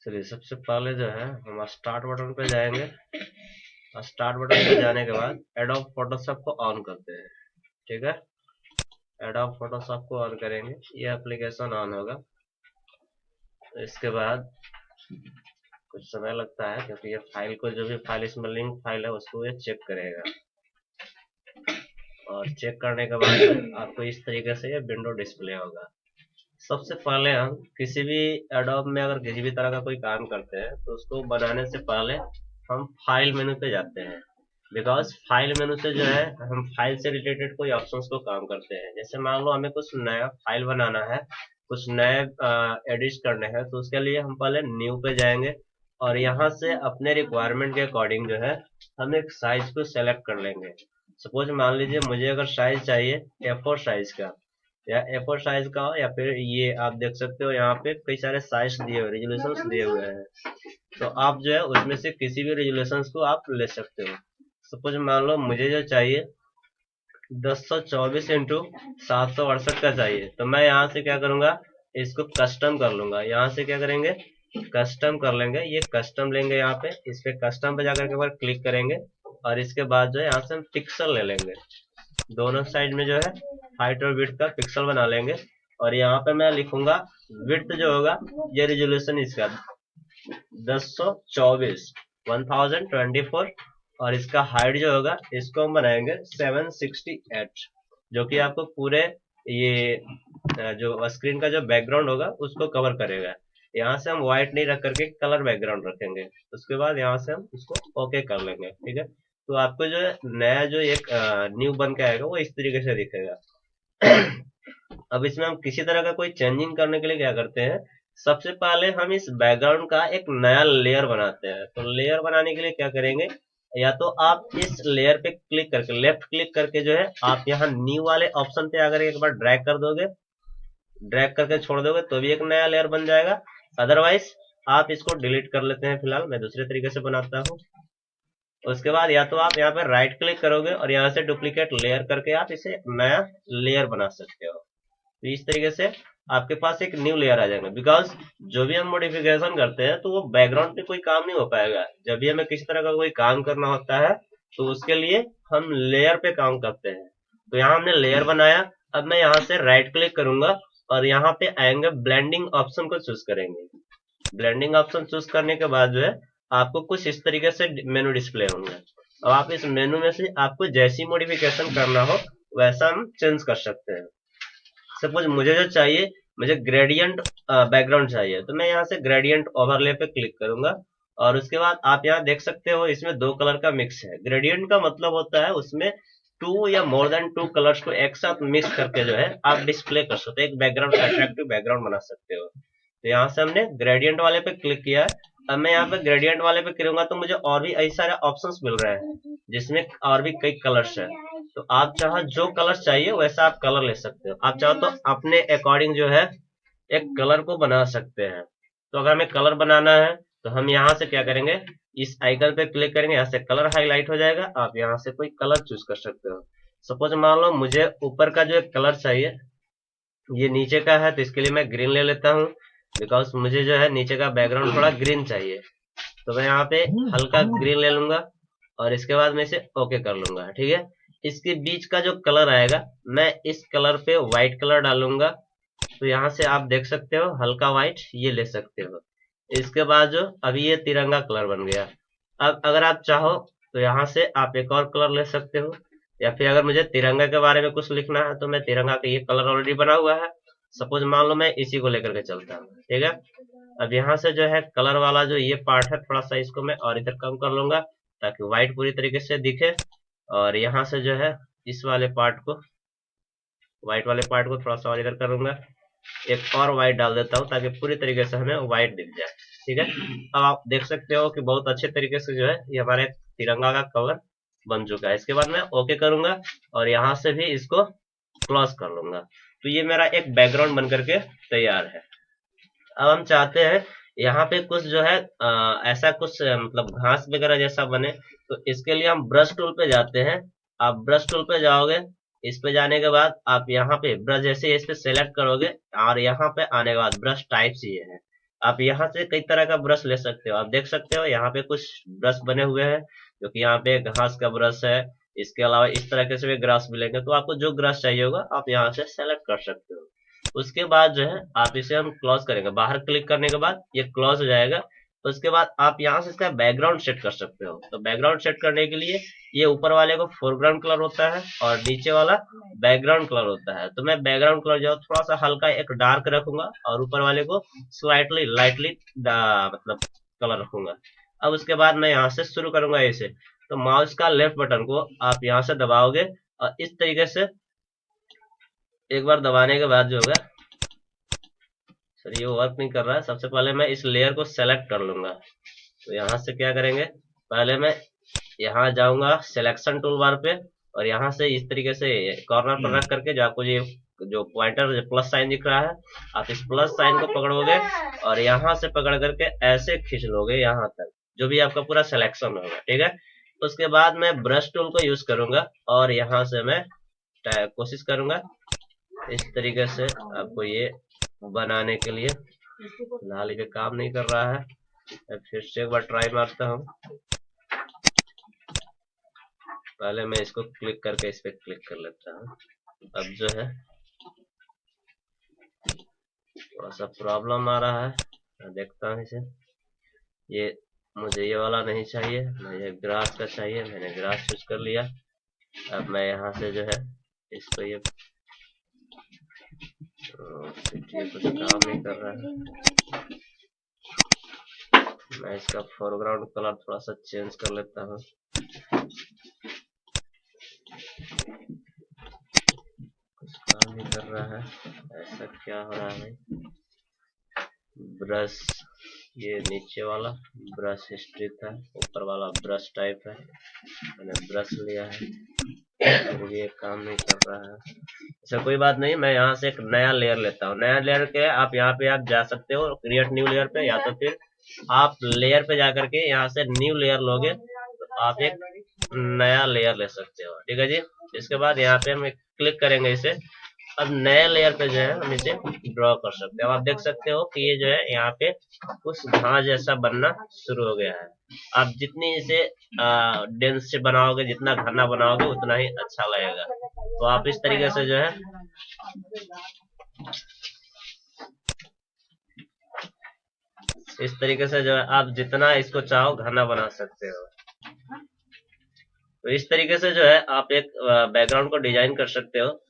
चलिए, सबसे पहले जो है हम स्टार्ट बटन पे जाएंगे। स्टार्ट बटन पे जाने के बाद एडोब फोटोशॉप को ऑन करते हैं। ठीक है, एडोब फोटोशॉप को ऑन करेंगे, ये एप्लीकेशन ऑन होगा। इसके बाद कुछ समय लगता है क्योंकि ये फाइल को, जो भी फाइल इसमें लिंक फाइल है उसको ये चेक करेगा। और चेक करने के बाद आपको इस तरीके से ये विंडो डिस्प्ले होगा। सबसे पहले हम किसी भी एडोब में अगर किसी भी तरह का कोई काम करते हैं तो उसको बनाने से पहले हम फाइल मेनू पे जाते हैं। बिकॉज फाइल मेनू से जो है हम फाइल से रिलेटेड कोई ऑप्शंस को काम करते हैं। जैसे मान लो हमें कुछ नया फाइल बनाना है, कुछ नए एडिट करने हैं, तो उसके लिए हम पहले न्यू पे जाएंगे और यहाँ से अपने रिक्वायरमेंट के अकॉर्डिंग जो है हम एक साइज को सेलेक्ट कर लेंगे। सपोज मान लीजिए मुझे अगर साइज चाहिए A4 साइज का, या A4 साइज का हो, या फिर ये आप देख सकते हो यहाँ पे कई सारे साइज दिए हुए, रेजुलेशन दिए हुए हैं। तो आप जो है उसमें से किसी भी रेजुलेशन को आप ले सकते हो। सपोज मान लो मुझे जो चाहिए 1024 x 768 का चाहिए, तो मैं यहाँ से क्या करूंगा, इसको कस्टम कर लूंगा। यहाँ से क्या करेंगे, कस्टम कर लेंगे। ये कस्टम लेंगे, यहाँ पे इस पे कस्टम पे जाकर के बार क्लिक करेंगे और इसके बाद जो है यहाँ से हम पिक्सल ले लेंगे। दोनों साइड में जो है हाइट और विड्थ का पिक्सल बना लेंगे। और यहाँ पे मैं लिखूंगा विड्थ जो होगा, ये रेजोल्यूशन इसका 1024 1024, और इसका हाइट जो होगा इसको हम बनाएंगे 768, जो कि आपको पूरे ये जो स्क्रीन का जो बैकग्राउंड होगा उसको कवर करेगा। यहाँ से हम व्हाइट नहीं रख करके कलर बैकग्राउंड रखेंगे। उसके बाद यहाँ से हम इसको ओके कर लेंगे। ठीक है, तो आपको जो है नया जो एक न्यू बन के आएगा वो इस तरीके से दिखेगा। अब इसमें हम किसी तरह का कोई चेंजिंग करने के लिए क्या करते हैं, सबसे पहले हम इस बैकग्राउंड का एक नया लेयर बनाते हैं। तो लेयर बनाने के लिए क्या करेंगे, या तो आप इस लेयर पे क्लिक करके, लेफ्ट क्लिक करके जो है आप यहाँ न्यू वाले ऑप्शन पे अगर एक बार ड्रैग कर दोगे, ड्रैग करके छोड़ दोगे तो भी एक नया लेयर बन जाएगा। अदरवाइज आप इसको डिलीट कर लेते हैं। फिलहाल मैं दूसरे तरीके से बनाता हूँ। उसके बाद या तो आप यहाँ पे राइट क्लिक करोगे और यहाँ से डुप्लीकेट लेयर करके आप इसे नया लेयर बना सकते हो। तो इस तरीके से आपके पास एक न्यू लेयर आ जाएगा। बिकॉज जो भी हम मॉडिफिकेशन करते हैं तो वो बैकग्राउंड पे कोई काम नहीं हो पाएगा। जब भी हमें किसी तरह का कोई काम करना होता है तो उसके लिए हम लेयर पे काम करते हैं। तो यहाँ हमने लेयर बनाया। अब मैं यहाँ से राइट क्लिक करूंगा और यहाँ पे आएंगे ब्लेंडिंग ऑप्शन को चूज करेंगे। ब्लेंडिंग ऑप्शन चूज करने के बाद जो है आपको कुछ इस तरीके से मेनू डिस्प्ले होंगे। अब आप इस मेनू में से आपको जैसी मॉडिफिकेशन करना हो वैसा हम चेंज कर सकते हैं। सपोज मुझे जो चाहिए, मुझे ग्रेडियंट बैकग्राउंड चाहिए, तो मैं यहाँ से ग्रेडियंट ओवरले पे क्लिक करूंगा। और उसके बाद आप यहाँ देख सकते हो इसमें दो कलर का मिक्स है। ग्रेडियंट का मतलब होता है उसमें टू या मोर देन टू कलर्स को एक साथ मिक्स करके जो है आप डिस्प्ले कर सकते हो, एक बैकग्राउंड अट्रैक्टिव बैकग्राउंड बना सकते हो। तो यहाँ से हमने ग्रेडियंट वाले पे क्लिक किया। अब मैं यहाँ पे ग्रेडियंट वाले पे करूंगा तो मुझे और भी ऐसे सारे ऑप्शंस मिल रहे हैं जिसमें और भी कई कलर्स है। तो आप चाहो जो कलर चाहिए वैसा आप कलर ले सकते हो। आप चाहो तो अपने अकॉर्डिंग जो है एक कलर को बना सकते हैं। तो अगर हमें कलर बनाना है तो हम यहाँ से क्या करेंगे, इस आइकन पे क्लिक करेंगे, यहाँ से कलर हाईलाइट हो जाएगा। आप यहाँ से कोई कलर चूज कर सकते हो। सपोज मान लो मुझे ऊपर का जो एक कलर चाहिए ये नीचे का है, तो इसके लिए मैं ग्रीन ले लेता हूँ। बिकॉज मुझे जो है नीचे का बैकग्राउंड थोड़ा ग्रीन चाहिए, तो मैं यहाँ पे हल्का ग्रीन ले लूंगा और इसके बाद मैं इसे ओके कर लूंगा। ठीक है, इसके बीच का जो कलर आएगा मैं इस कलर पे व्हाइट कलर डालूंगा। तो यहाँ से आप देख सकते हो हल्का व्हाइट ये ले सकते हो। इसके बाद जो अभी ये तिरंगा कलर बन गया। अब अगर आप चाहो तो यहाँ से आप एक और कलर ले सकते हो, या फिर अगर मुझे तिरंगा के बारे में कुछ लिखना है तो मैं तिरंगा का ये कलर ऑलरेडी बना हुआ है। सपोज मान लो मैं इसी को लेकर के चलता हूँ। ठीक है, अब यहाँ से जो है कलर वाला जो ये पार्ट है थोड़ा सा इसको मैं और इधर कम कर लूंगा ताकि व्हाइट पूरी तरीके से दिखे। और यहाँ से जो है इस वाले पार्ट को, व्हाइट वाले पार्ट को थोड़ा सा और इधर करूंगा, एक और व्हाइट डाल देता हूँ ताकि पूरी तरीके से हमें व्हाइट दिख जाए। ठीक है, अब आप देख सकते हो कि बहुत अच्छे तरीके से जो है ये हमारे तिरंगा का कलर बन चुका है। इसके बाद मैं ओके करूंगा और यहाँ से भी इसको क्लोज कर लूंगा। तो ये मेरा एक बैकग्राउंड बन करके तैयार है। अब हम चाहते हैं यहाँ पे कुछ जो है ऐसा कुछ मतलब घास वगैरह जैसा बने, तो इसके लिए हम ब्रश टूल पे जाते हैं। आप ब्रश टूल पे जाओगे, इस पे जाने के बाद आप यहाँ पे ब्रश जैसे इस पे सेलेक्ट करोगे और यहाँ पे आने के बाद ब्रश टाइप्स ये है। आप यहाँ से कई तरह का ब्रश ले सकते हो। आप देख सकते हो यहाँ पे कुछ ब्रश बने हुए हैं, जो कि यहाँ पे घास का ब्रश है। इसके अलावा इस तरह से भी ब्रश मिलेंगे, तो आपको जो ब्रश चाहिए होगा आप यहाँ से सेलेक्ट कर सकते हो। उसके बाद जो है आप इसे हम क्लोज करेंगे, बाहर क्लिक करने के बाद ये क्लोज हो जाएगा। तो उसके बाद आप यहाँ से इसका बैकग्राउंड सेट कर सकते हो। तो बैकग्राउंड सेट करने के लिए ये ऊपर वाले को फोरग्राउंड कलर होता है और नीचे वाला बैकग्राउंड कलर होता है। तो मैं बैकग्राउंड कलर जो थोड़ा सा हल्का एक डार्क रखूंगा और ऊपर वाले को स्लाइटली लाइटली मतलब कलर रखूंगा। अब उसके बाद मैं यहाँ से शुरू करूंगा इसे। तो माउस का लेफ्ट बटन को आप यहाँ से दबाओगे और इस तरीके से एक बार दबाने के बाद जो होगा, सर ये वर्क नहीं कर रहा है। सबसे पहले मैं इस लेयर को सेलेक्ट कर लूंगा। तो यहाँ से क्या करेंगे, पहले मैं यहाँ जाऊंगा सिलेक्शन टूल बार पे और यहाँ से इस तरीके से कॉर्नर पर रख करके जो आपको ये जो पॉइंटर प्लस साइन दिख रहा है, आप इस प्लस साइन को पकड़ोगे और यहाँ से पकड़ करके ऐसे खींच लोगे यहाँ तक, जो भी आपका पूरा सिलेक्शन होगा। ठीक है, उसके बाद मैं ब्रश टूल को यूज करूंगा और यहाँ से मैं कोशिश करूंगा इस तरीके से आपको ये बनाने के लिए। फिलहाल ये काम नहीं कर रहा है, मैं फिर से एक बार ट्राई मारता हूँ। पहले मैं इसको क्लिक करके इस पे क्लिक कर लेता हूँ। अब जो है थोड़ा सा प्रॉब्लम आ रहा है, मैं देखता हूँ इसे। ये मुझे ये वाला नहीं चाहिए, मुझे ग्रास का चाहिए। मैंने ग्रास चूज कर लिया। अब मैं यहाँ से जो है इसको ये कुछ काम नहीं कर रहा है। मैं इसका फोरग्राउंड कलर थोड़ा सा चेंज कर लेता हूँ। कुछ काम नहीं कर रहा है, ऐसा क्या हो रहा है। ब्रश, ये नीचे वाला ब्रश हिस्ट्री था, ऊपर वाला ब्रश टाइप है। मैंने ब्रश लिया है, ये काम नहीं कर रहा है। अच्छा कोई बात नहीं, मैं यहाँ से एक नया लेयर लेता हूँ। नया लेयर के आप यहाँ पे आप जा सकते हो क्रिएट न्यू लेयर पे, या तो फिर आप लेयर पे जाकर के यहाँ से न्यू लेयर लोगे तो आप एक नया लेयर ले सकते हो। ठीक है जी, इसके बाद यहाँ पे हम क्लिक करेंगे इसे। अब नए लेयर पे जो है हम इसे ड्रॉ कर सकते हैं। अब आप देख सकते हो कि ये जो है यहाँ पे कुछ घास जैसा बनना शुरू हो गया है। आप जितनी इसे डेंस से बनाओगे, जितना घना बनाओगे उतना ही अच्छा लगेगा। तो आप इस तरीके से जो है आप जितना इसको चाहो घना बना सकते हो। तो इस तरीके से जो है आप एक बैकग्राउंड को डिजाइन कर सकते हो।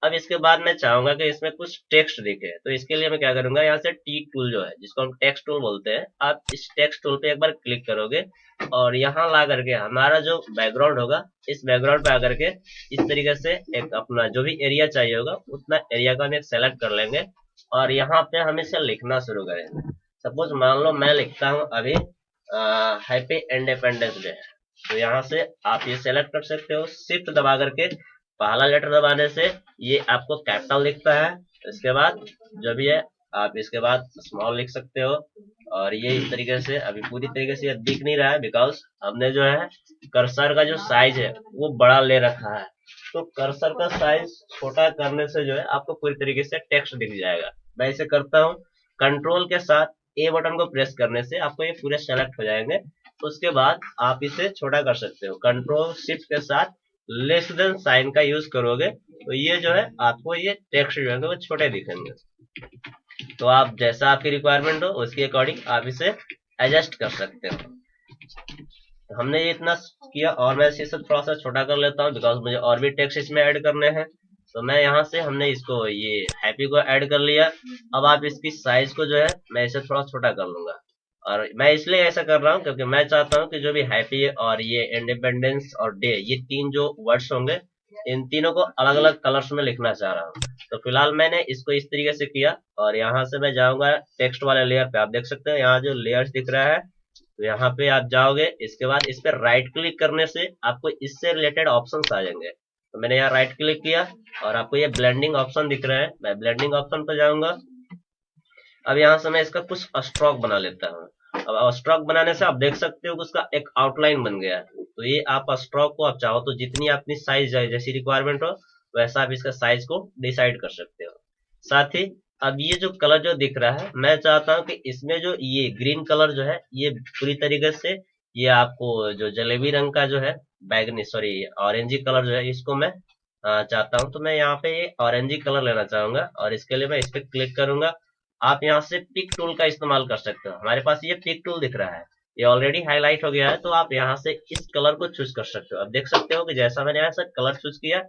अब इसके बाद मैं चाहूंगा कि इसमें कुछ टेक्स्ट दिखे, तो इसके लिए मैं क्या करूंगा, यहाँ से टी टूल जो है जिसको हम टेक्स्ट टूल बोलते हैं, आप इस टेक्स्ट टूल पे एक बार क्लिक करोगे और यहाँ ला करके हमारा जो बैकग्राउंड होगा इस बैकग्राउंड पे आकर के इस तरीके से एक अपना जो भी एरिया चाहिए होगा उतना एरिया का हम एक सेलेक्ट कर लेंगे और यहाँ पे हम इसे लिखना शुरू करेंगे। सपोज मान लो मैं लिखता हूँ अभी हैप्पी इंडिपेंडेंस डे। तो यहाँ से आप ये सेलेक्ट कर सकते हो, शिफ्ट दबा करके पहला लेटर दबाने से ये आपको कैपिटल दिखता है। इसके बाद जो भी है आप इसके बाद स्मॉल लिख सकते हो और ये इस तरीके से अभी पूरी तरीके से ये दिख नहीं रहा है बिकॉज हमने जो है कर्सर का जो साइज है वो बड़ा ले रखा है। तो कर्सर का साइज छोटा करने से जो है आपको पूरी तरीके से टेक्स्ट दिख जाएगा। मैं इसे करता हूँ, कंट्रोल के साथ ए बटन को प्रेस करने से आपको ये पूरे सेलेक्ट हो जाएंगे। उसके बाद आप इसे छोटा कर सकते हो, कंट्रोल शिफ्ट के साथ लेस देन साइन का यूज करोगे तो ये जो है आपको ये टेक्स्ट जो है वो छोटे दिखेंगे। तो आप जैसा आपकी रिक्वायरमेंट हो उसके अकॉर्डिंग आप इसे एडजस्ट कर सकते हो। तो हमने ये इतना किया और मैं इसे थोड़ा सा छोटा कर लेता हूँ बिकॉज मुझे और भी टेक्स्ट इसमें ऐड करने हैं। तो मैं यहाँ से हमने इसको ये हैप्पी को ऐड कर लिया। अब आप इसकी साइज को जो है मैं इसे थोड़ा छोटा कर लूंगा और मैं इसलिए ऐसा कर रहा हूँ क्योंकि मैं चाहता हूँ कि जो भी हैप्पी और ये इंडिपेंडेंस और डे ये तीन जो वर्ड्स होंगे इन तीनों को अलग अलग कलर्स में लिखना चाह रहा हूँ। तो फिलहाल मैंने इसको इस तरीके से किया और यहाँ से मैं जाऊंगा टेक्स्ट वाले लेयर पे। आप देख सकते हैं यहाँ जो लेयर्स दिख रहा है, तो यहाँ पे आप जाओगे, इसके बाद इस पर राइट क्लिक करने से आपको इससे रिलेटेड ऑप्शंस आ जाएंगे। तो मैंने यहाँ राइट क्लिक किया और आपको ये ब्लेंडिंग ऑप्शन दिख रहा है, मैं ब्लेंडिंग ऑप्शन पर जाऊंगा। अब यहाँ से मैं इसका कुछ स्ट्रोक बना लेता हूँ। अब स्ट्रोक बनाने से आप देख सकते हो कि उसका एक आउटलाइन बन गया है। तो ये आप स्ट्रोक को आप चाहो तो जितनी अपनी साइज जैसी रिक्वायरमेंट हो वैसा आप इसका साइज को डिसाइड कर सकते हो। साथ ही अब ये जो कलर जो दिख रहा है, मैं चाहता हूँ कि इसमें जो ये ग्रीन कलर जो है ये पूरी तरीके से ये आपको जो जलेबी रंग का जो है बैगनी सॉरी ऑरेंजी कलर जो है इसको मैं चाहता हूँ। तो मैं यहाँ पे ये ऑरेंजी कलर लेना चाहूंगा और इसके लिए मैं इस पे क्लिक करूंगा। आप यहाँ से पिक टूल का इस्तेमाल कर सकते हो। हमारे पास ये पिक टूल दिख रहा है, ये ऑलरेडी हाईलाइट हो गया है, तो आप यहाँ से इस कलर को चूज कर सकते हो। अब देख सकते हो कि जैसा मैंने ऐसा कलर चूज किया,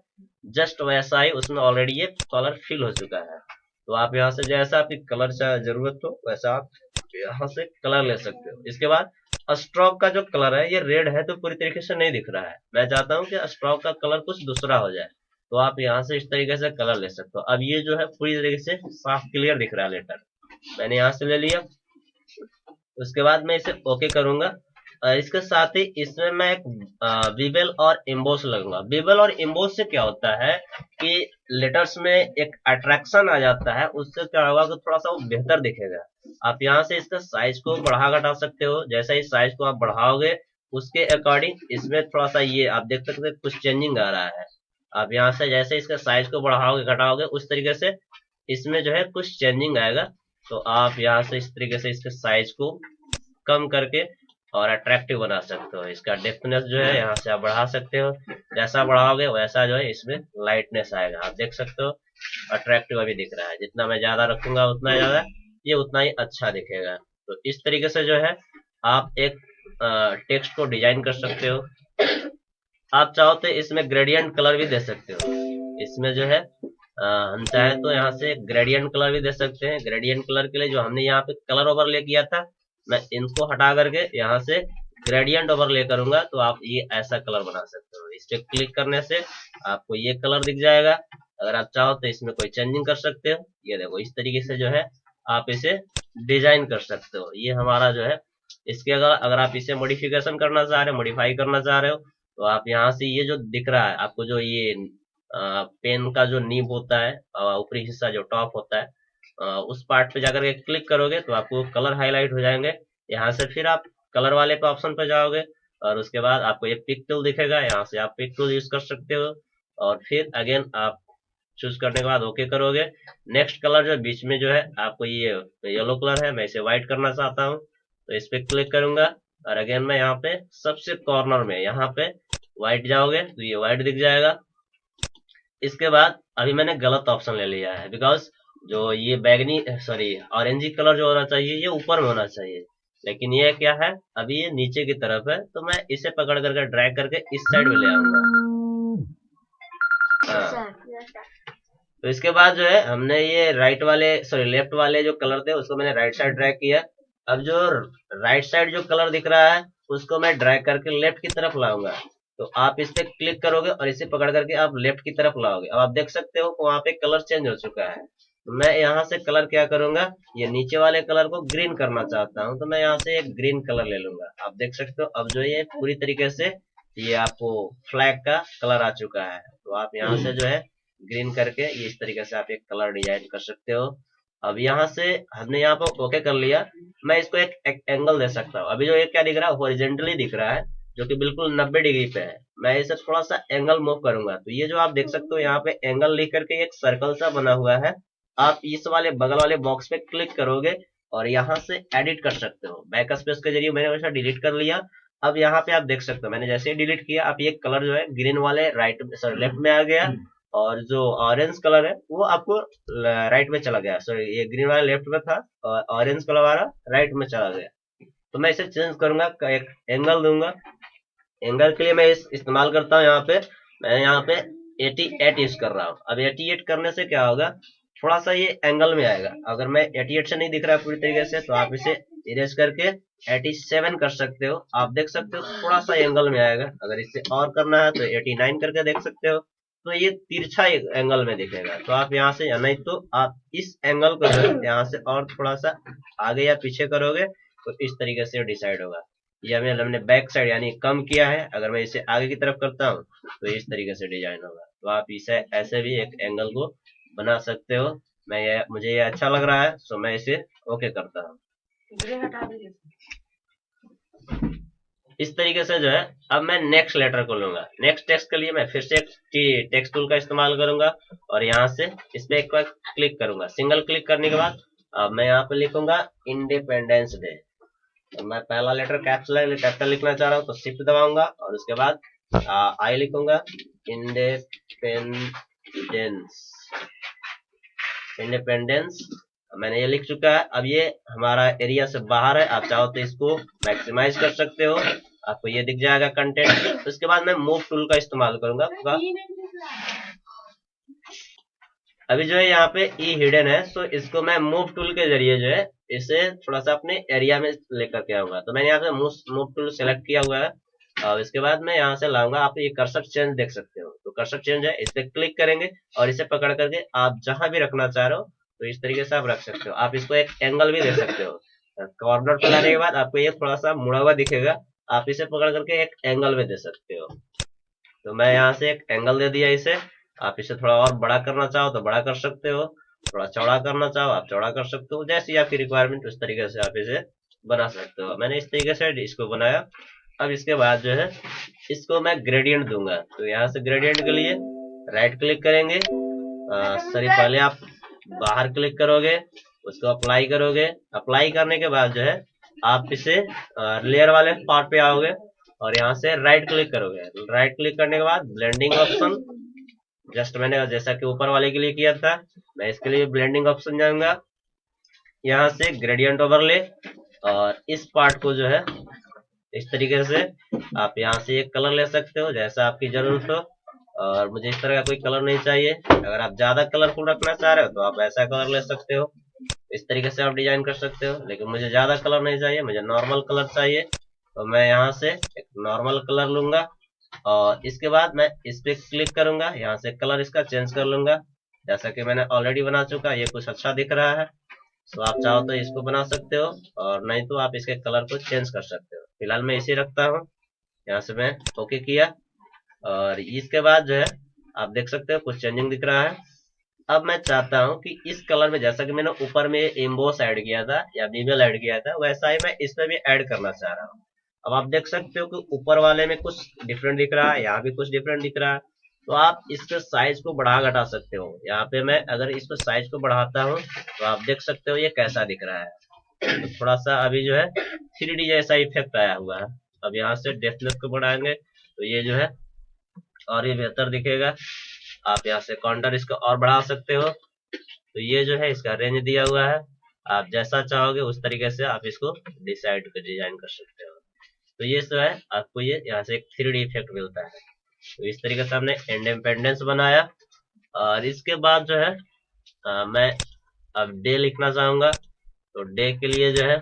जस्ट वैसा ही उसमें ऑलरेडी ये कलर फिल हो चुका है। तो आप यहाँ से जैसा आपकी कलर जरूरत हो वैसा आप यहाँ से कलर ले सकते हो। इसके बाद स्ट्रोक का जो कलर है ये रेड है तो पूरी तरीके से नहीं दिख रहा है, मैं चाहता हूँ कि स्ट्रोक का कलर कुछ दूसरा हो जाए, तो आप यहाँ से इस तरीके से कलर ले सकते हो। अब ये जो है पूरी तरीके से साफ क्लियर दिख रहा है लेटर, मैंने यहाँ से ले लिया। उसके बाद मैं इसे ओके करूंगा। इसके साथ ही इसमें मैं एक बीबल और इम्बोस लगूंगा। बीबल और इम्बोस से क्या होता है कि लेटर्स में एक अट्रैक्शन आ जाता है, उससे क्या होगा कि थोड़ा सा वो बेहतर दिखेगा। आप यहाँ से इसका साइज को बढ़ा घटा सकते हो, जैसा ही साइज को आप बढ़ाओगे उसके अकॉर्डिंग इसमें थोड़ा सा ये आप देख सकते हो कुछ चेंजिंग आ रहा है। आप यहाँ से जैसे इसका साइज को बढ़ाओगे घटाओगे उस तरीके से इसमें जो है कुछ चेंजिंग आएगा। तो आप यहाँ से इस तरीके से इसके साइज को कम करके और अट्रैक्टिव बना सकते हो। इसका डेप्थनेस जो है यहाँ से आप बढ़ा सकते हो, जैसा बढ़ाओगे वैसा जो है इसमें लाइटनेस आएगा। आप देख सकते हो अट्रैक्टिव अभी दिख रहा है, जितना मैं ज्यादा रखूंगा उतना ज्यादा ये उतना ही अच्छा दिखेगा। तो इस तरीके से जो है आप एक टेक्स्ट को डिजाइन कर सकते हो। आप चाहो तो इसमें ग्रेडियंट कलर भी दे सकते हो। इसमें जो है हम चाहे तो यहाँ से ग्रेडियंट कलर भी दे सकते हैं। ग्रेडियंट कलर के लिए जो हमने यहाँ पे कलर ओवरले किया था, मैं इनको हटा करके यहाँ से ग्रेडियंट ओवरले करूंगा तो आप ये ऐसा कलर बना सकते हो। इस पे क्लिक करने से आपको ये कलर दिख जाएगा। अगर आप चाहो तो इसमें कोई चेंजिंग कर सकते हो। ये देखो इस तरीके से जो है आप इसे डिजाइन कर सकते हो। ये हमारा जो है इसके अगर अगर आप इसे मॉडिफिकेशन करना चाह रहे हो, मॉडिफाई करना चाह रहे हो, तो आप यहाँ से ये जो दिख रहा है आपको, जो ये पेन का जो नीब होता है ऊपरी हिस्सा जो टॉप होता है, उस पार्ट पे जाकर के क्लिक करोगे तो आपको कलर हाईलाइट हो जाएंगे। यहाँ से फिर आप कलर वाले पे ऑप्शन पे जाओगे और उसके बाद आपको ये पिक टूल दिखेगा, यहाँ से आप पिक टूल यूज कर सकते हो। और फिर अगेन आप चूज करने के बाद ओके करोगे। नेक्स्ट कलर जो बीच में जो है आपको ये येलो कलर है, मैं इसे व्हाइट करना चाहता हूँ, तो इस पे क्लिक करूंगा और अगेन मैं यहाँ पे सबसे कॉर्नर में यहाँ पे व्हाइट जाओगे तो ये व्हाइट दिख जाएगा। इसके बाद अभी मैंने गलत ऑप्शन ले लिया है, बिकॉज जो ये बैगनी सॉरी ऑरेंजी कलर जो होना चाहिए ये ऊपर में होना चाहिए, लेकिन ये क्या है अभी ये नीचे की तरफ है, तो मैं इसे पकड़ करके ड्रैग करके इस साइड में ले आऊंगा। हाँ, तो इसके बाद जो है हमने ये राइट वाले सॉरी लेफ्ट वाले जो कलर थे उसको मैंने राइट साइड ड्रैग किया। अब जो राइट साइड जो कलर दिख रहा है उसको मैं ड्रैग करके लेफ्ट की तरफ लाऊंगा। तो आप इस पे क्लिक करोगे और इसे पकड़ करके आप लेफ्ट की तरफ लाओगे। अब आप देख सकते हो वहां पे कलर चेंज हो चुका है। तो मैं यहाँ से कलर क्या करूंगा, ये नीचे वाले कलर को ग्रीन करना चाहता हूँ, तो मैं यहाँ से एक ग्रीन कलर ले लूंगा। आप देख सकते हो अब जो ये पूरी तरीके से ये आपको फ्लैग का कलर आ चुका है। तो आप यहाँ से जो है ग्रीन करके ये इस तरीके से आप एक कलर डिजाइन कर सकते हो। अब यहाँ से हमने यहाँ पर ओके कर लिया। मैं इसको एक एंगल दे सकता हूँ। अभी जो ये क्या दिख रहा है हॉरिजेंटली दिख रहा है, जो कि बिल्कुल 90 डिग्री पे है। मैं इसे थोड़ा सा एंगल मूव करूंगा तो ये जो आप देख सकते हो यहाँ पे एंगल लिख करके एक सर्कल सा बना हुआ है। आप इस वाले बगल वाले बॉक्स पे क्लिक करोगे और यहाँ से एडिट कर सकते हो। बैक स्पेस के जरिए मैंने वैसा डिलीट कर लिया। अब यहाँ पे आप देख सकते हो मैंने जैसे ही डिलीट किया आप ये कलर जो है ग्रीन वाले राइट सॉरी लेफ्ट में आ गया और जो ऑरेंज कलर है वो आपको राइट में चला गया। सॉरी ये ग्रीन वाला लेफ्ट में था और ऑरेंज कलर वाला राइट में चला गया। तो मैं इसे चेंज करूंगा, एक एंगल दूंगा। एंगल के लिए मैं इस्तेमाल करता हूँ यहाँ पे, मैं यहाँ पे 88 यूज कर रहा हूँ। अब 88 करने से क्या होगा, थोड़ा सा ये एंगल में आएगा। अगर मैं 88 से नहीं दिख रहा है पूरी तरीके से तो आप इसे इरेज करके 87 कर सकते हो। आप देख सकते हो थोड़ा सा एंगल में आएगा। अगर इससे और करना है तो 89 करके देख सकते हो, तो ये तिरछा एंगल में दिखेगा। तो आप यहाँ से या नहीं तो आप इस एंगल को यहाँ से और थोड़ा सा आगे या पीछे करोगे तो इस तरीके से डिसाइड होगा। ये हमने बैक साइड यानी कम किया है, अगर मैं इसे आगे की तरफ करता हूँ तो इस तरीके से डिजाइन होगा। तो आप इसे ऐसे भी एक एंगल को बना सकते हो। मुझे ये अच्छा लग रहा है तो मैं इसे ओके करता हूँ। इस तरीके से जो है अब मैं नेक्स्ट लेटर को लूंगा। नेक्स्ट टेक्स्ट के लिए मैं फिर से एक टेक्स्ट टूल का इस्तेमाल करूंगा और यहाँ से इस पे एक बार क्लिक करूंगा। सिंगल क्लिक करने के बाद अब मैं यहाँ पे लिखूंगा इंडिपेंडेंस डे। तो मैं पहला लेटर कैपिटल लिखना चाह रहा हूँ तो शिफ्ट दबाऊंगा और उसके बाद आई लिखूंगा। इंडिपेंडेंस इंडिपेंडेंस मैंने ये लिख चुका है। अब ये हमारा एरिया से बाहर है, आप चाहो तो इसको मैक्सिमाइज कर सकते हो, आपको ये दिख जाएगा कंटेंट। उसके बाद मैं मूव टूल का इस्तेमाल करूंगा। अभी जो है यहाँ पे ई हिडन है, तो इसको मैं मूव टूल के जरिए जो है इसे थोड़ा सा अपने एरिया में लेकर के आऊंगा। तो मैंने यहाँ पे मूव टूल सेलेक्ट किया हुआ है और इसके बाद मैं यहाँ से लाऊंगा। आप ये कर्सर चेंज देख सकते हो, तो कर्सर चेंज है, इस पे क्लिक करेंगे और इसे पकड़ करके आप जहां भी रखना चाह रहे हो तो इस तरीके से आप रख सकते हो। आप इसको एक एंगल भी दे सकते हो। कॉर्नर पे लाने के बाद आपको ये थोड़ा सा मुड़ा हुआ दिखेगा, आप इसे पकड़ करके एक एंगल में दे सकते हो। तो मैं यहाँ से एक एंगल दे दिया इसे। आप इसे थोड़ा और बड़ा करना चाहो तो बड़ा कर सकते हो, थोड़ा चौड़ा करना चाहो आप चौड़ा कर सकते हो, जैसी आपकी रिक्वायरमेंट उस तरीके से आप इसे बना सकते हो। मैंने इस तरीके से इसको बनाया। अब इसके बाद जो है इसको मैं ग्रेडियंट दूंगा। तो यहाँ से ग्रेडियंट के लिए राइट क्लिक करेंगे। सॉरी, पहले आप बाहर क्लिक करोगे, उसको अप्लाई करोगे। अप्लाई करने के बाद जो है आप इसे लेयर वाले पार्ट पे आओगे और यहाँ से राइट क्लिक करोगे। राइट क्लिक करने के बाद ब्लेंडिंग ऑप्शन, जस्ट मैंने जैसा कि ऊपर वाले के लिए किया था, मैं इसके लिए ब्लेंडिंग ऑप्शन जाऊंगा। यहाँ से ग्रेडियंट ओवरले और इस पार्ट को जो है इस तरीके से आप यहाँ से एक कलर ले सकते हो जैसा आपकी जरूरत हो। और मुझे इस तरह का कोई कलर नहीं चाहिए। अगर आप ज्यादा कलरफुल रखना चाह रहे हो तो आप ऐसा कलर ले सकते हो, इस तरीके से आप डिजाइन कर सकते हो। लेकिन मुझे ज्यादा कलर नहीं चाहिए, मुझे नॉर्मल कलर चाहिए। तो मैं यहाँ से एक नॉर्मल कलर लूंगा और इसके बाद मैं इस पे क्लिक करूंगा, यहाँ से कलर इसका चेंज कर लूंगा। जैसा कि मैंने ऑलरेडी बना चुका, ये कुछ अच्छा दिख रहा है, तो आप चाहो तो इसको बना सकते हो और नहीं तो आप इसके कलर को चेंज कर सकते हो। फिलहाल मैं इसे रखता हूँ। यहाँ से मैं ओके किया और इसके बाद जो है आप देख सकते हो कुछ चेंजिंग दिख रहा है। अब मैं चाहता हूं कि इस कलर में, जैसा कि मैंने ऊपर में एम्बोस ऐड किया था या बीबल ऐड किया था, वैसा ही मैं इसमें भी ऐड करना चाह रहा हूं। अब आप देख सकते हो कि ऊपर वाले में कुछ डिफरेंट दिख रहा है, यहाँ भी कुछ डिफरेंट दिख रहा है। तो आप इसके साइज को बढ़ा घटा सकते हो। यहाँ पे मैं अगर इसको साइज को बढ़ाता हूँ तो आप देख सकते हो ये कैसा दिख रहा है। तो थोड़ा सा अभी जो है 3D जैसा इफेक्ट आया हुआ है। अब यहाँ से डेप्थनेस को बढ़ाएंगे तो ये जो है और ये बेहतर दिखेगा। आप यहाँ से काउंटर इसको और बढ़ा सकते हो। तो ये जो है इसका रेंज दिया हुआ है, आप जैसा चाहोगे उस तरीके से आप इसको डिसाइड कर डिजाइन कर सकते हो। तो ये जो है आपको ये यहाँ से एक 3D इफेक्ट मिलता है। तो इस तरीके से हमने इंडिपेंडेंस बनाया। और इसके बाद जो है मैं अब डे लिखना चाहूंगा। तो डे के लिए जो है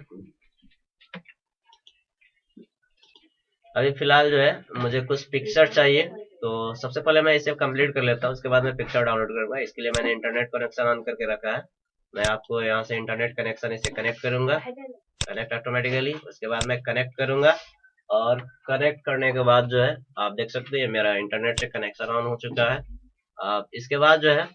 अभी फिलहाल जो है मुझे कुछ पिक्चर चाहिए। तो सबसे पहले मैं इसे कंप्लीट कर लेता हूँ, उसके बाद मैं पिक्चर डाउनलोड करूंगा। इसके लिए मैंने इंटरनेट कनेक्शन ऑन करके रखा है। मैं आपको यहाँ से इंटरनेट कनेक्शन इसे कनेक्ट करूंगा, कनेक्ट ऑटोमेटिकली। उसके बाद मैं कनेक्ट करूंगा और कनेक्ट करने के बाद जो है आप देख सकते हैं मेरा इंटरनेट से कनेक्शन ऑन हो चुका है। अब इसके बाद जो है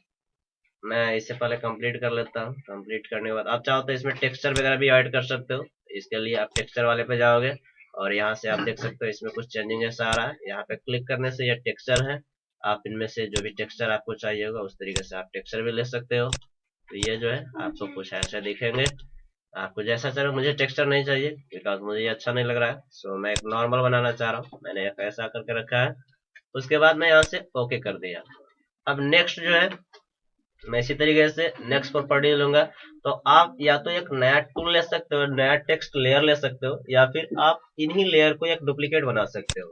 मैं इसे पहले कंप्लीट कर लेता हूँ। कंप्लीट करने के बाद आप चाहो तो इसमें टेक्सचर वगैरह भी ऐड कर सकते हो। इसके लिए आप टेक्सचर वाले पे जाओगे और यहाँ से आप देख सकते हो इसमें कुछ चेंजिंग जैसा आ रहा है। यहाँ पे क्लिक करने से ये टेक्सचर है, आप इनमें से जो भी टेक्सचर आपको चाहिए होगा उस तरीके से आप टेक्सचर भी ले सकते हो। तो ये जो है आपको कुछ ऐसे दिखेंगे, आपको जैसा चाहिए। मुझे टेक्सचर नहीं चाहिए बिकॉज मुझे ये अच्छा नहीं लग रहा है, सो मैं एक नॉर्मल बनाना चाह रहा हूँ। मैंने ऐसा करके रखा है। उसके बाद मैं यहाँ से ओके कर दिया। अब नेक्स्ट जो है मैं इसी तरीके से नेक्स्ट प्रॉपर्टी लूंगा। तो आप या तो एक नया टूल ले सकते हो, नया टेक्स्ट लेयर ले सकते हो, या फिर आप इन्हीं लेयर को एक डुप्लीकेट बना सकते हो।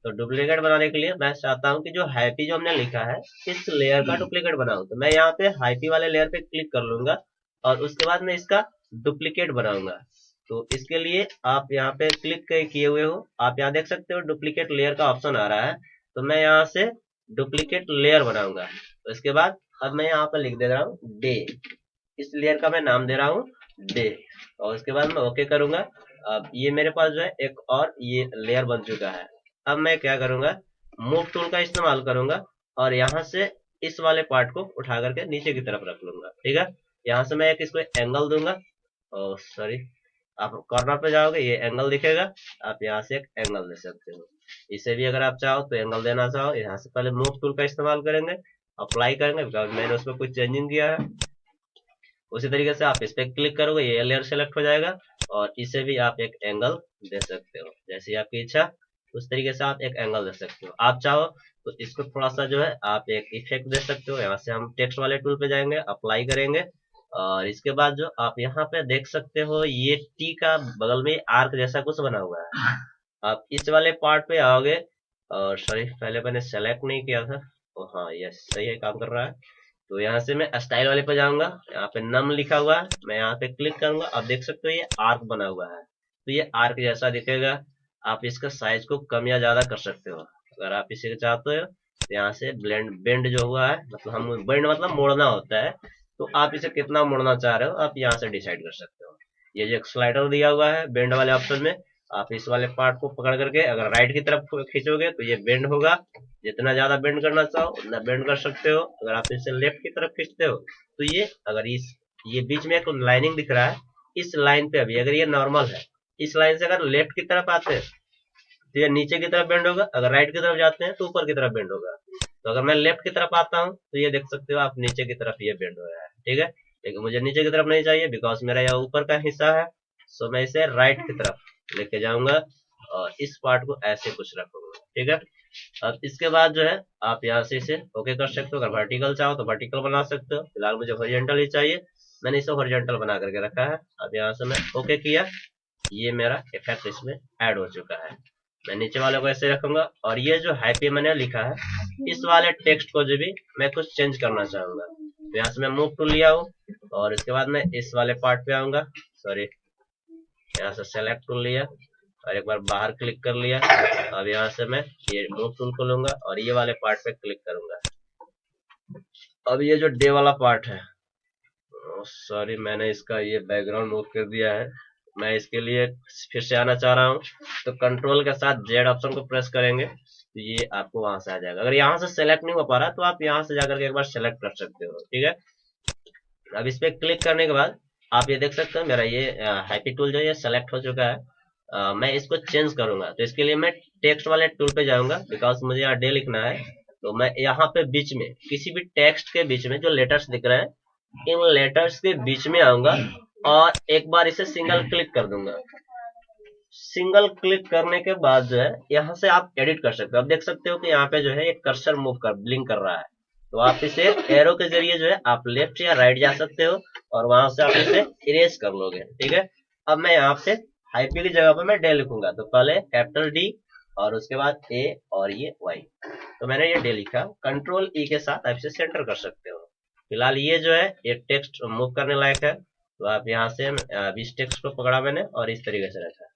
तो डुप्लीकेट बनाने के लिए मैं चाहता हूं कि जो हैप्पी जो हमने लिखा है इस लेयर का डुप्लीकेट बनाऊं। तो मैं यहाँ पे हैप्पी वाले लेयर पे क्लिक कर लूंगा और उसके बाद मैं इसका डुप्लीकेट बनाऊंगा। तो इसके लिए आप यहाँ पे क्लिक किए हुए हो, आप यहाँ देख सकते हो डुप्लीकेट लेयर का ऑप्शन आ रहा है। तो मैं यहाँ से डुप्लीकेट लेयर बनाऊंगा। तो इसके बाद अब मैं यहाँ पर लिख दे रहा हूँ डे, इस लेयर का मैं नाम दे रहा हूँ डे और उसके बाद मैं ओके करूंगा। अब ये मेरे पास जो है एक और ये लेयर बन चुका है। अब मैं क्या करूंगा, मूव टूल का इस्तेमाल करूंगा और यहाँ से इस वाले पार्ट को उठा करके नीचे की तरफ रख लूंगा। ठीक है, यहाँ से मैं एक इसको एंगल दूंगा। सॉरी, आप कॉर्नर पे जाओगे, ये एंगल दिखेगा, आप यहाँ से एक एंगल दे सकते हो। इसे भी अगर आप चाहो तो एंगल देना चाहो, यहाँ से पहले मूव टूल का इस्तेमाल करेंगे, अप्लाई करेंगे, बिकॉज मैंने उसमें कुछ चेंजिंग किया है। उसी तरीके से आप इस पे क्लिक करोगे, ये लेयर सेलेक्ट हो जाएगा, और इसे भी आप एक एंगल दे सकते हो, जैसी आपकी इच्छा उस तरीके से आप एक एंगल दे सकते हो। आप चाहो तो इसको थोड़ा सा जो है आप एक इफेक्ट दे सकते हो। यहाँ से हम टेक्स्ट वाले टूल पे जाएंगे, अप्लाई करेंगे, और इसके बाद जो आप यहाँ पे देख सकते हो, ये टी का बगल में आर्क जैसा कुछ बना हुआ है। आप इस वाले पार्ट पे आओगे, और सॉरी पहले मैंने सेलेक्ट नहीं किया था, तो हाँ यस सही है, काम कर रहा है। तो यहाँ से मैं स्टाइल वाले पे जाऊंगा, यहाँ पे नम लिखा हुआ है, मैं यहाँ पे क्लिक करूंगा, आप देख सकते हो ये आर्क बना हुआ है, तो ये आर्क जैसा दिखेगा। आप इसका साइज को कम या ज्यादा कर सकते हो, अगर आप इसे चाहते हो तो यहाँ से ब्लेंड बेंड जो हुआ है, मतलब हम बेंड मतलब मोड़ना होता है, तो आप इसे कितना मोड़ना चाह रहे हो आप यहाँ से डिसाइड कर सकते हो। ये जो एक स्लाइडर दिया हुआ है बेंड वाले ऑप्शन में, आप इस वाले पार्ट को पकड़ करके अगर राइट की तरफ खींचोगे तो ये बेंड होगा, जितना ज्यादा बेंड करना चाहो उतना बेंड कर सकते हो। अगर आप इसे लेफ्ट की तरफ खींचते हो तो ये अगर ये बीच में एक लाइनिंग दिख रहा है, इस लाइन पे अभी अगर ये नॉर्मल है, इस लाइन से अगर लेफ्ट की तरफ आते हैं तो ये नीचे की तरफ बेंड होगा, अगर राइट की तरफ जाते हैं तो ऊपर की तरफ बेंड होगा। तो अगर मैं लेफ्ट की तरफ आता हूँ तो ये देख सकते हो आप नीचे की तरफ ये बेंड हो रहा है, ठीक है। लेकिन मुझे नीचे की तरफ नहीं चाहिए, बिकॉज मेरा यह ऊपर का हिस्सा है, सो मैं इसे राइट की तरफ लेके जाऊंगा और इस पार्ट को ऐसे कुछ रखूंगा, ठीक है। अब इसके बाद जो है आप यहाँ से इसे ओके कर सकते हो, अगर वर्टिकल चाहो तो वर्टिकल बना सकते हो, फिलहाल मुझे हॉरिजॉन्टल ही चाहिए, मैंने इसे हॉरिजॉन्टल बना करके रखा है। अब यहाँ से मैं ओके किया, ये मेरा इफेक्ट इसमें ऐड हो चुका है। मैं नीचे वाले को ऐसे रखूंगा, और ये जो हैप्पी मैंने लिखा है, इस वाले टेक्स्ट को जो भी मैं कुछ चेंज करना चाहूंगा, तो यहाँ से मैं मूव टूल लिया हूँ, और इसके बाद मैं इस वाले पार्ट पे आऊंगा, सॉरी यहाँ से सेलेक्ट टूल लिया, और एक बार बाहर क्लिक कर लिया। अब यहाँ से मैं ये मूव टूल को लूंगा और ये वाले पार्ट पे क्लिक करूंगा। अब ये जो डे वाला पार्ट है, सॉरी मैंने इसका ये बैकग्राउंड मूव कर दिया है, मैं इसके लिए फिर से आना चाह रहा हूँ, तो कंट्रोल के साथ जेड ऑप्शन को प्रेस करेंगे तो ये आपको वहां से आ जाएगा। अगर यहाँ से सेलेक्ट नहीं हो पा रहा तो आप यहाँ से जाकर के एक बार सेलेक्ट कर सकते हो, ठीक है। अब इस पे क्लिक करने के बाद आप ये देख सकते हो मेरा ये हैप्पी टूल जो ये सेलेक्ट हो चुका है। मैं इसको चेंज करूंगा, तो इसके लिए मैं टेक्स्ट वाले टूल पे जाऊंगा, बिकॉज मुझे यहाँ डे लिखना है, तो मैं यहाँ पे बीच में किसी भी टेक्स्ट के बीच में जो लेटर्स दिख रहे हैं, इन लेटर्स के बीच में आऊंगा और एक बार इसे सिंगल क्लिक कर दूंगा। सिंगल क्लिक करने के बाद जो है यहाँ से आप एडिट कर सकते हो। आप देख सकते हो कि यहाँ पे जो है एक कर्सर मूव कर ब्लिंक कर रहा है, तो आप इसे एरो के जरिए जो है आप लेफ्ट या राइट जा सकते हो, और वहां से आप इसे इरेज कर लोगे, ठीक है। अब मैं यहाँ पे हाइपी की जगह पर मैं डे लिखूंगा, तो पहले कैपिटल डी और उसके बाद ए और ये वाई, तो मैंने ये डे लिखा। कंट्रोल ई के साथ आप इसे सेंटर कर सकते हो। फिलहाल ये जो है ये टेक्स्ट मूव करने लायक है, तो आप यहाँ से इस टेक्स्ट को पकड़ा मैंने और इस तरीके से रखा।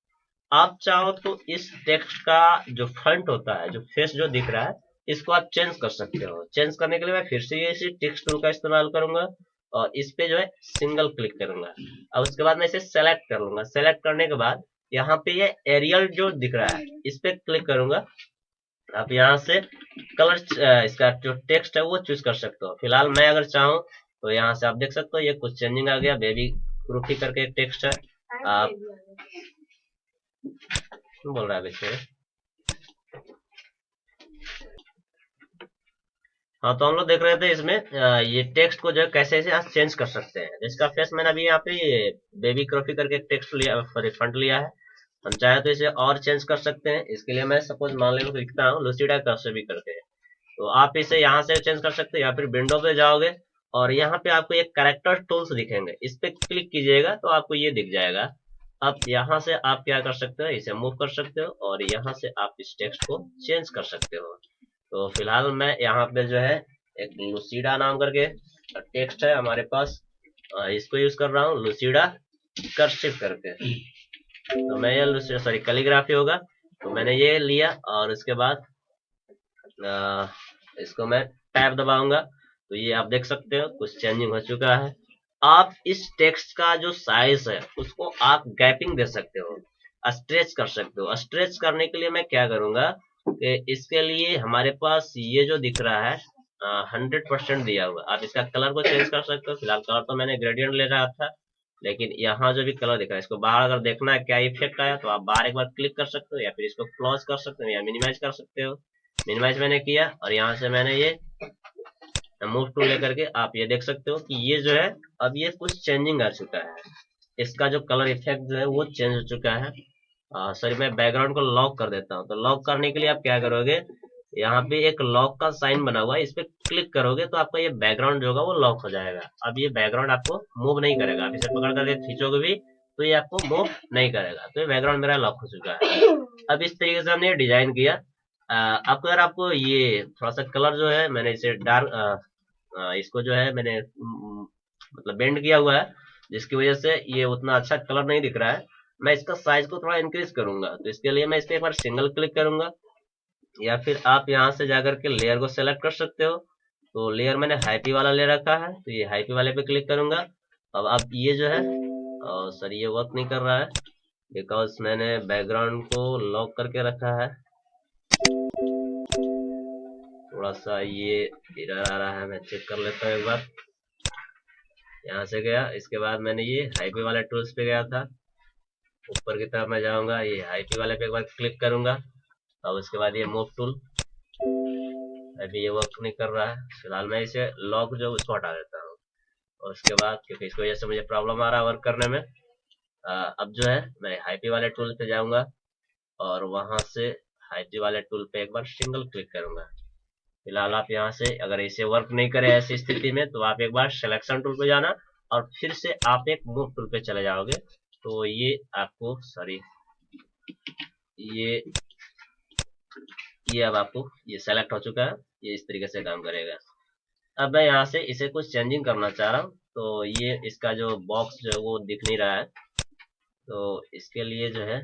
आप चाहो तो इस टेक्स्ट का जो फ्रंट होता है, जो फेस जो दिख रहा है, इसको आप चेंज कर सकते हो। चेंज करने के लिए मैं फिर से ये इसी टेक्स्ट टूल का इस्तेमाल करूंगा और इस पे जो है सिंगल क्लिक करूंगा। अब उसके बाद मैं इसे सेलेक्ट कर लूंगा। सेलेक्ट करने के बाद यहाँ पे ये एरियल जो दिख रहा है, इस पे क्लिक करूंगा। आप यहाँ से कलर इसका जो टेक्स्ट है वो चूज कर सकते हो। फिलहाल मैं अगर चाहूँ तो यहाँ से आप देख सकते हो ये कुछ चेंजिंग आ गया, बेबी ग्रुपी करके एक टेक्स्ट है। आप बोल रहा है वैसे, हाँ तो हम लोग देख रहे थे इसमें ये टेक्स्ट को जो है कैसे यहाँ चेंज कर सकते हैं। इसका फेस मैंने अभी यहाँ पे ये बेबी क्रॉफी करके एक टेक्स्ट लिया, सॉरी फंट लिया है। हम चाहे तो इसे और चेंज कर सकते हैं। इसके लिए मैं सपोज मान लो लिखता हूँ लुसिडा भी करके, तो आप इसे यहाँ से चेंज कर सकते हैं, या फिर विंडो पे जाओगे और यहाँ पे आपको एक कैरेक्टर टूल्स दिखेंगे, इस पे क्लिक कीजिएगा तो आपको ये दिख जाएगा। अब यहाँ से आप क्या कर सकते हो, इसे मूव कर सकते हो और यहाँ से आप इस टेक्स्ट को चेंज कर सकते हो। तो फिलहाल मैं यहाँ पे जो है एक लुसीडा नाम करके टेक्स्ट है हमारे पास, इसको यूज कर रहा हूँ, लुसीडा कर्सिव करके। तो मैं ये लुसीडा सॉरी कैलीग्राफी होगा, तो मैंने ये लिया और उसके बाद इसको मैं टैब दबाऊंगा, तो ये आप देख सकते हो कुछ चेंजिंग हो चुका है। आप इस टेक्स्ट का जो साइज है उसको आप गैपिंग दे सकते हो, स्ट्रेच कर सकते हो। स्ट्रेच करने के लिए मैं क्या करूंगा कि इसके लिए हमारे पास ये जो दिख रहा है 100% दिया हुआ, आप इसका कलर को चेंज कर सकते हो। फिलहाल कलर तो मैंने ग्रेडियंट ले रहा था, लेकिन यहाँ जो भी कलर दिख रहा है, इसको बाहर अगर देखना है क्या इफेक्ट आया तो आप बाहर एक बार क्लिक कर सकते हो, या फिर इसको क्लोज कर सकते हो या मिनिमाइज कर सकते हो। मिनिमाइज मैंने किया और यहाँ से मैंने ये मूव टूल लेकर के आप ये देख सकते हो कि ये जो है अब ये कुछ चेंजिंग आ चुका है। इसका जो कलर इफेक्ट जो है वो चेंज हो चुका है। सॉरी, मैं बैकग्राउंड को लॉक कर देता हूँ। तो लॉक करने के लिए आप क्या करोगे, यहाँ पे एक लॉक का साइन बना हुआ है, इस पे क्लिक करोगे तो आपका ये बैकग्राउंड जो होगा वो लॉक हो जाएगा। अब ये बैकग्राउंड आपको मूव नहीं करेगा, आप इसे पकड़ करके खींचोगे भी तो ये आपको मूव नहीं करेगा। तो ये बैकग्राउंड मेरा लॉक हो चुका है। अब इस तरीके से हमने डिजाइन किया। अब अगर आपको ये थोड़ा सा कलर जो है मैंने इसे डार्क इसको जो है मैंने मतलब बेंड किया हुआ है, जिसकी वजह से ये उतना अच्छा कलर नहीं दिख रहा है। मैं इसका साइज को थोड़ा इंक्रीज करूंगा, तो इसके लिए मैं इस पे एक बार सिंगल क्लिक करूंगा, या फिर आप यहाँ से जाकर के लेयर को सेलेक्ट कर सकते हो। तो लेयर मैंने हाईपी वाला ले रखा है, तो ये हाईपी वाले पे क्लिक करूंगा। अब ये जो है सर ये वर्क नहीं कर रहा है बिकॉज मैंने बैकग्राउंड को लॉक करके रखा है। थोड़ा सा ये एरर आ रहा है, मैं चेक कर लेता हूँ एक बार। यहाँ से गया, इसके बाद मैंने ये हाईपी वाले टूल्स पे गया था, ऊपर की तरफ मैं जाऊंगा, ये हाईपी वाले पे एक बार क्लिक करूंगा और उसके बाद ये मूव टूल। अभी ये वर्क नहीं कर रहा है, फिलहाल मैं इसे लॉक जो उसको हटा देता हूँ। और उसके बाद क्योंकि इसकी वजह से मुझे प्रॉब्लम आ रहा है वर्क करने में, अब जो है मैं हाईपी वाले टूल पे जाऊंगा और वहां से हाईपी वाले टूल पे एक बार सिंगल क्लिक करूंगा। फिलहाल आप यहाँ से अगर इसे वर्क नहीं करे ऐसी स्थिति में तो आप एक बार सिलेक्शन टूल पे जाना और फिर से आप एक मूव टूल पे चले जाओगे, तो ये आपको सॉरी ये अब आपको ये सेलेक्ट हो चुका है, ये इस तरीके से काम करेगा। अब मैं यहाँ से इसे कुछ चेंजिंग करना चाह रहा हूँ, तो ये इसका जो बॉक्स जो है वो दिख नहीं रहा है, तो इसके लिए जो है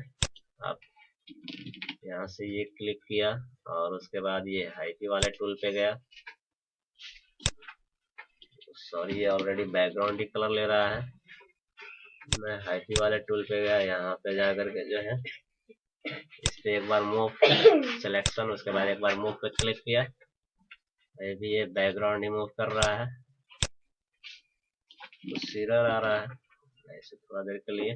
आप यहाँ से ये क्लिक किया और उसके बाद ये हाईपी वाले टूल पे गया। सॉरी, ये ऑलरेडी बैकग्राउंड ही कलर ले रहा है। मैं हाईपी वाले टूल पे गया, यहाँ पे जा करके जो है इस पे एक बार मूव सिलेक्शन, उसके बाद एक बार मूव पे क्लिक किया। अभी ये बैकग्राउंड रिमूव कर रहा है, कुछ एरर आ रहा है, ऐसे थोड़ा देर के लिए।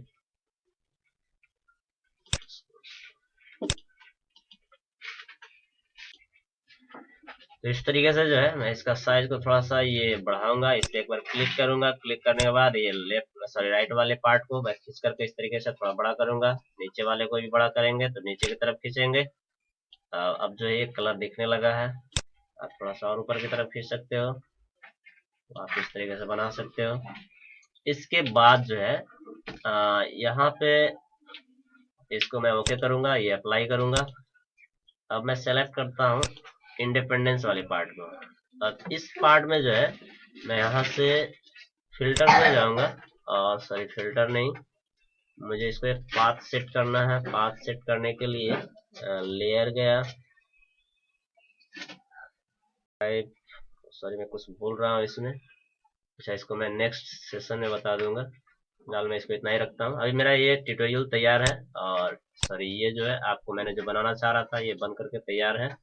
तो इस तरीके से जो है मैं इसका साइज को थोड़ा सा ये बढ़ाऊंगा, इस पे एक बार क्लिक करूंगा, क्लिक करने के बाद ये लेफ्ट सॉरी राइट वाले पार्ट को मैं खींच करके इस तरीके से थोड़ा बड़ा करूंगा, नीचे वाले को भी बड़ा करेंगे तो नीचे की तरफ खींचेंगे। अब जो है ये कलर दिखने लगा है, आप थोड़ा सा और ऊपर की तरफ खींच सकते हो, तो आप इस तरीके से बना सकते हो। इसके बाद जो है यहाँ पे इसको मैं ओके करूंगा, ये अप्लाई करूंगा। अब मैं सेलेक्ट करता हूँ इंडिपेंडेंस वाले पार्ट को। अब इस पार्ट में जो है मैं यहाँ से फिल्टर में जाऊंगा, और सॉरी फिल्टर नहीं, मुझे इसको एक पाथ सेट करना है। पाथ सेट करने के लिए लेयर गया, सॉरी मैं कुछ बोल रहा हूँ इसमें, अच्छा इसको मैं नेक्स्ट सेशन में बता दूंगा, फिलहाल मैं इसको इतना ही रखता हूँ। अभी मेरा ये ट्यूटोरियल तैयार है, और सॉरी ये जो है आपको मैंने जो बनाना चाह रहा था ये बन करके तैयार है।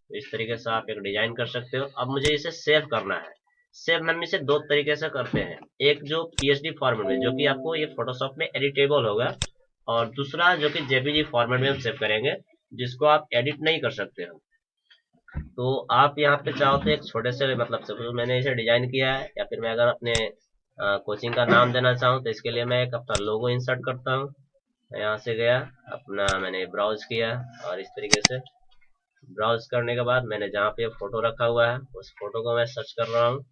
तो इस तरीके से आप एक डिजाइन कर सकते हो। अब मुझे इसे सेव करना है। सेव हम इसे दो तरीके से करते हैं, एक जो पीएसडी फॉर्मेट में जो कि आपको ये फोटोशॉप में एडिटेबल होगा, और दूसरा जो कि जेपीजी फॉर्मेट में हम सेव करेंगे जिसको आप एडिट नहीं कर सकते हो। तो आप यहाँ पे चाहो तो एक छोटे से मतलब सपोज मैंने इसे डिजाइन किया है, या फिर मैं अगर अपने कोचिंग का नाम देना चाहूँ तो इसके लिए मैं एक अपना लोगो इंसर्ट करता हूँ। यहाँ से गया, अपना मैंने ब्राउज किया, और इस तरीके से ब्राउज करने के बाद मैंने जहाँ पे फोटो रखा हुआ है उस फोटो को मैं सर्च कर रहा हूँ।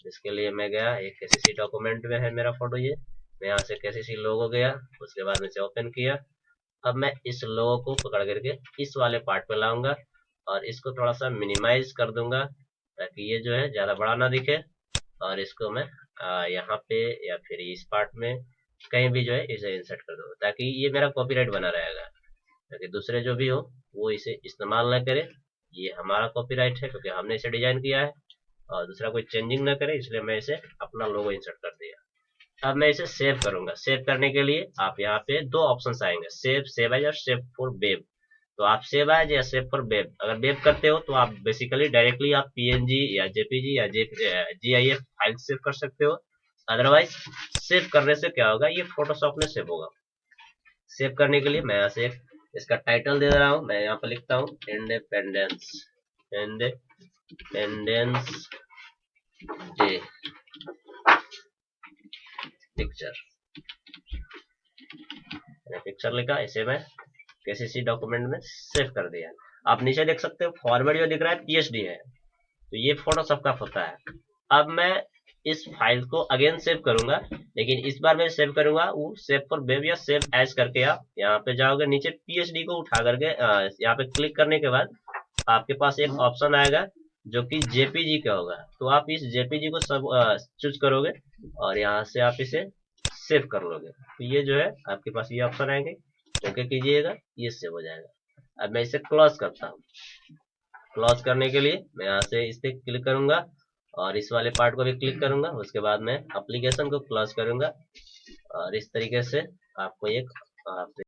इसके लिए मैं गया, एक केसीसी डॉक्यूमेंट में है मेरा फोटो, ये मैं यहाँ से केसीसी लोगो गया, उसके बाद में से ओपन किया। अब मैं इस लोगो को पकड़ करके इस वाले पार्ट पे लाऊंगा और इसको थोड़ा सा मिनिमाइज कर दूंगा ताकि ये जो है ज्यादा बड़ा ना दिखे, और इसको मैं यहाँ पे या फिर इस पार्ट में कहीं भी जो है इसे इंसर्ट कर दूंगा ताकि ये मेरा कॉपीराइट बना रहेगा, ताकि दूसरे जो भी हो वो इसे इस्तेमाल ना करे। ये हमारा कॉपीराइट है क्योंकि हमने इसे डिजाइन किया है, और दूसरा कोई चेंजिंग ना करे, इसलिए मैं इसे अपना लोगो इंसर्ट कर दिया। अब मैं इसे सेव करूंगा। सेव करने के लिए आप यहाँ पे दो ऑप्शन आएंगे, सेव सेव एज और सेव फॉर वेब। तो आप सेव एज या सेव फॉर वेब, अगर वेब करते हो तो आप बेसिकली डायरेक्टली आप पीएनजी या जेपीजी या जीआईएफ फाइल सेव कर सकते हो, अदरवाइज सेव करने से क्या होगा, ये फोटोशॉप में सेव होगा। सेव करने के लिए मैं यहाँ से एक इसका टाइटल दे रहा हूँ, मैं यहाँ पर लिखता हूँ independence, independence day picture. Picture लिखा, इसे मैं किसी डॉक्यूमेंट में सेव कर दिया। आप नीचे देख सकते हो फॉर्मेट जो दिख रहा है पीएचडी है, तो ये फोटोशॉप का होता है। अब मैं इस फाइल को अगेन सेव करूंगा, लेकिन इस बार मैं सेव करूंगा वो सेव फॉर वेब या सेव एज करके। आप यहाँ पे जाओगे, नीचे पीएचडी को उठा करके यहाँ पे क्लिक करने के बाद आपके पास एक ऑप्शन आएगा जो कि जेपीजी का होगा, तो आप इस जेपीजी को सब चूज करोगे और यहाँ से आप इसे सेव कर लोगे। तो ये जो है आपके पास ये ऑप्शन आएंगे, ओके कीजिएगा, ये सेव हो जाएगा। अब मैं इसे क्लोज करता हूँ। क्लोज करने के लिए मैं यहाँ से इस पे क्लिक करूंगा और इस वाले पार्ट को भी क्लिक करूंगा, उसके बाद मैं एप्लीकेशन को क्लोज करूंगा और इस तरीके से आपको एक